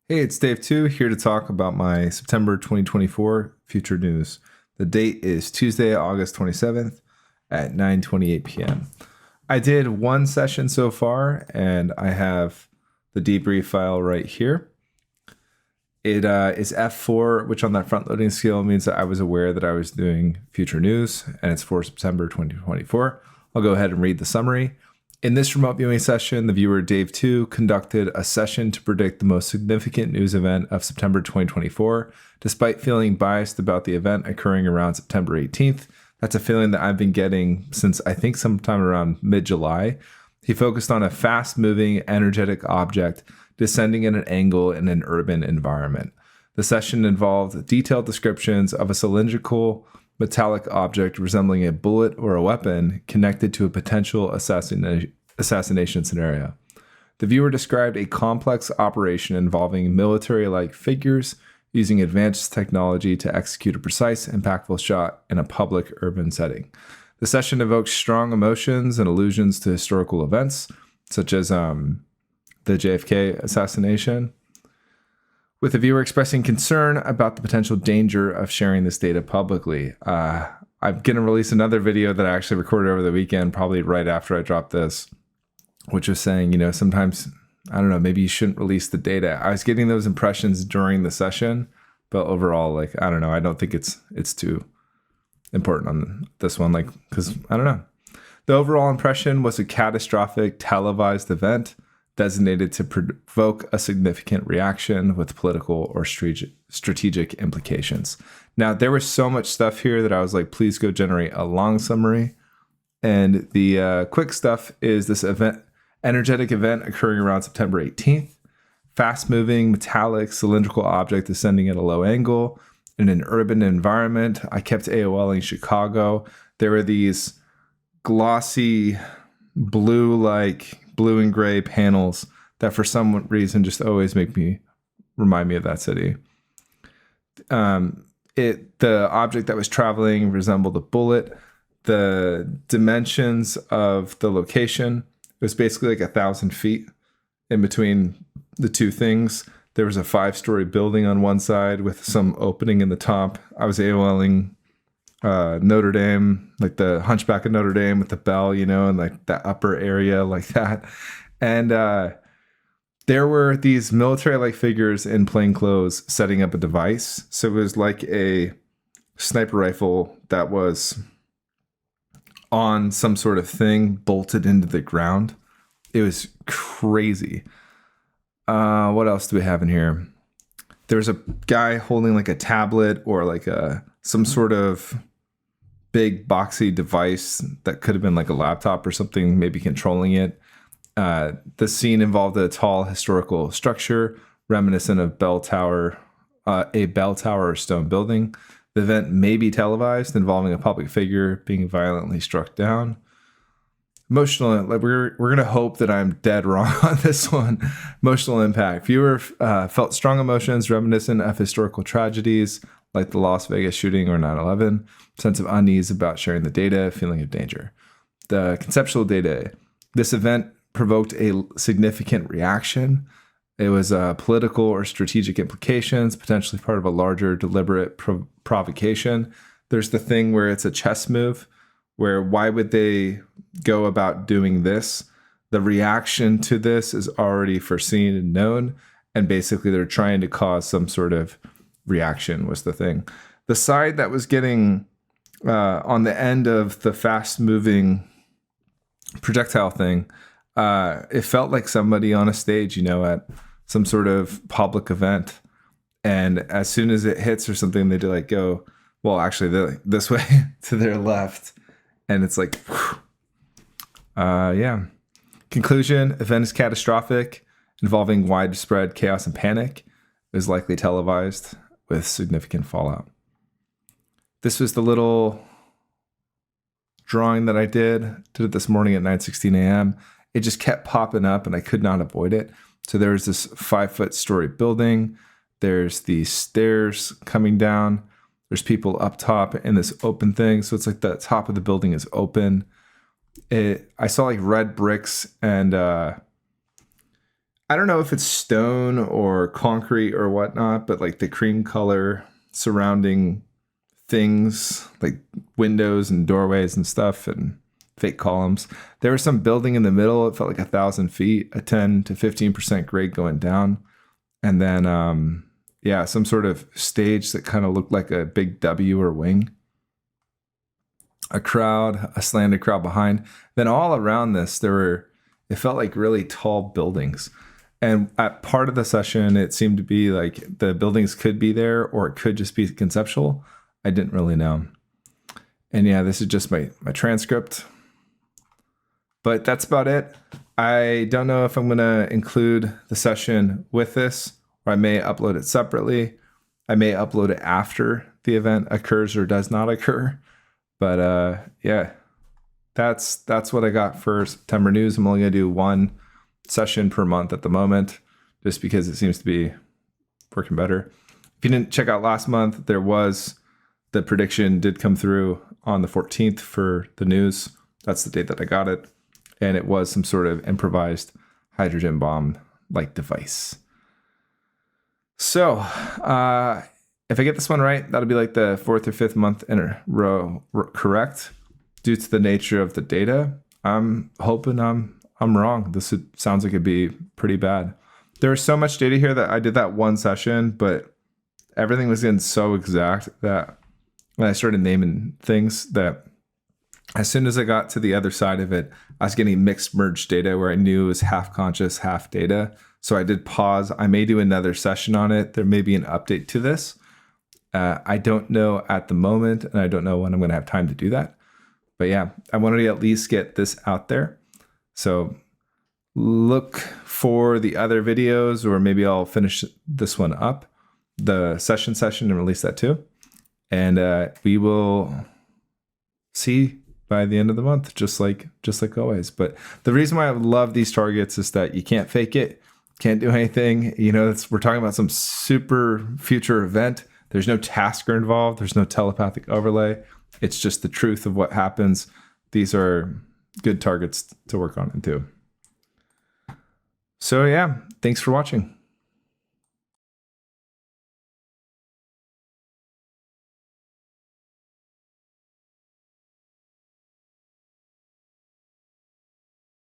Hey, it's Dave 2 here to talk about my September 2024 future news. The date is Tuesday, August 27th at 9:28 p.m. I did one session so far, and I have the debrief file right here. It is F4, which on that front loading scale means that I was aware that I was doing future news, and it's for September 2024. I'll go ahead and read the summary. In this remote viewing session, the viewer Dave 2 conducted a session to predict the most significant news event of September 2024. Despite feeling biased about the event occurring around September 18th, that's a feeling that I've been getting since I think sometime around mid-July. He focused on a fast-moving, energetic object descending at an angle in an urban environment. The session involved detailed descriptions of a cylindrical, metallic object resembling a bullet or a weapon connected to a potential assassination scenario. The viewer described a complex operation involving military-like figures using advanced technology to execute a precise, impactful shot in a public urban setting. The session evoked strong emotions and allusions to historical events, such as the JFK assassination, with the viewer expressing concern about the potential danger of sharing this data publicly. I'm going to release another video that I actually recorded over the weekend, probably right after I dropped this, which was saying, sometimes, I don't know, maybe you shouldn't release the data. I was getting those impressions during the session, but overall, I don't know. I don't think it's too important on this one, because I don't know. The overall impression was a catastrophic televised event designated to provoke a significant reaction with political or strategic implications. Now, there was so much stuff here that I was like, please go generate a long summary. And the quick stuff is this energetic event occurring around September 18th, fast-moving, metallic, cylindrical object descending at a low angle in an urban environment. I kept AOLing Chicago. There were these glossy blue and gray panels that for some reason just always remind me of that city. The object that was traveling resembled a bullet. The dimensions of the location, it was basically 1,000 feet in between the two things. There was a 5-story building on one side with some opening in the top. I was AOLing Notre Dame, the Hunchback of Notre Dame with the bell, and that upper area like that. And there were these military-like figures in plain clothes setting up a device. So it was like a sniper rifle that was on some sort of thing bolted into the ground. It was crazy. What else do we have in here? There's a guy holding a tablet or some sort of big boxy device that could have been a laptop or something, maybe controlling it. The scene involved a tall historical structure reminiscent of a bell tower or stone building. The event may be televised, involving a public figure being violently struck down. Emotional, we're going to hope that I'm dead wrong on this one. Emotional impact. Viewer felt strong emotions reminiscent of historical tragedies like the Las Vegas shooting or 9/11. Sense of unease about sharing the data, feeling of danger. The conceptual data. This event provoked a significant reaction. It was political or strategic implications, potentially part of a larger deliberate provocation. There's the thing where it's a chess move, where why would they go about doing this? The reaction to this is already foreseen and known, and basically they're trying to cause some sort of reaction was the thing. The side that was getting on the end of the fast-moving projectile thing, it felt like somebody on a stage, at some sort of public event. And as soon as it hits or something, they do go, well, actually, this way to their left. And it's yeah. Conclusion, event is catastrophic, involving widespread chaos and panic. It is likely televised with significant fallout. This was the little drawing that I did it this morning at 9:16 a.m. It just kept popping up and I could not avoid it. So there's this 5-foot story building. There's these stairs coming down. There's people up top in this open thing. So it's the top of the building is open. I saw red bricks and I don't know if it's stone or concrete or whatnot, but like the cream color surrounding things like windows and doorways and stuff and fake columns. There was some building in the middle. It felt like 1,000 feet, a 10 to 15% grade going down. And then, yeah, some sort of stage that kind of looked like a big W or wing. A crowd, a slanted crowd behind. Then all around this, it felt like really tall buildings. And at part of the session, it seemed to be like the buildings could be there or it could just be conceptual. I didn't really know. And yeah, this is just my transcript. But that's about it. I don't know if I'm going to include the session with this, or I may upload it separately. I may upload it after the event occurs or does not occur. But yeah, that's what I got for September news. I'm only going to do one session per month at the moment, just because it seems to be working better. If you didn't check out last month, the prediction did come through on the 14th for the news. That's the date that I got it. And it was some sort of improvised hydrogen bomb like device. So if I get this one right, that'll be like the 4th or 5th month in a row correct. Due to the nature of the data, I'm hoping I'm wrong. Sounds like it'd be pretty bad. There was so much data here that I did that one session, but everything was getting so exact that when I started naming things, that as soon as I got to the other side of it, I was getting mixed merged data where I knew it was half conscious, half data. So I did pause. I may do another session on it. There may be an update to this. I don't know at the moment, and I don't know when I'm going to have time to do that. But yeah, I wanted to at least get this out there. So look for the other videos, or maybe I'll finish this one up, the session, and release that too. And we will see by the end of the month, just like always. But the reason why I love these targets is that you can't fake it, can't do anything. You know, we're talking about some super future event. There's no tasker involved. There's no telepathic overlay. It's just the truth of what happens. These are good targets to work on and do. So yeah, thanks for watching.